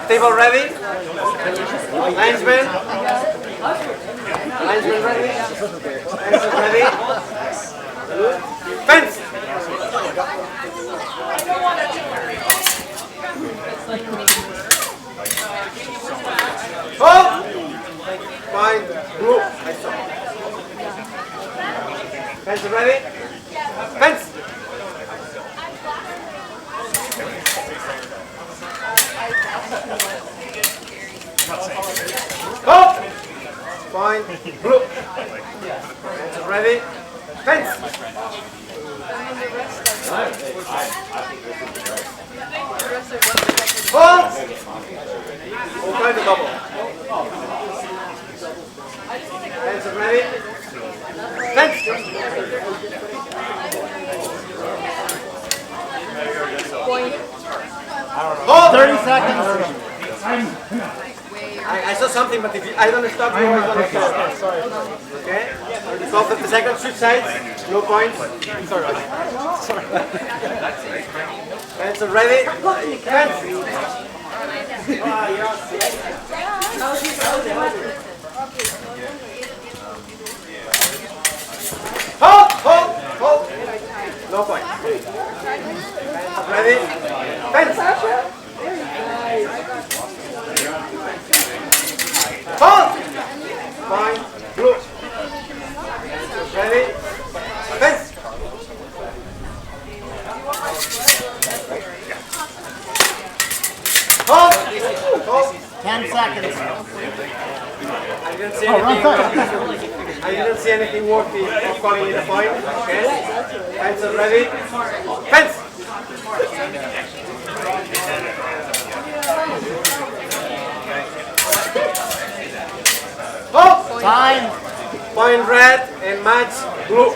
Table ready? Linesman? Linesman ready? Linesman ready? Fence! Hold! Fine. Blue. Fence ready? Fence! Hold! Fine. Blue. Fence ready? Fence! Hold! We'll try the double. Fence ready? Fence! Hold! 30 seconds. I saw something, but if you, I don't stop, you always don't stop. Okay? So 50 seconds, switch sides, no points. Sorry. Fence ready? Fence! Hold! Hold! Hold! No point. Ready? Fence! Hold! Fine. Blue. Ready? Fence! Hold! Hold! 10 seconds. I didn't see anything. I didn't see anything worthy of calling it a point. Okay? Fence ready? Fence! Hold! Time. Point red and match blue.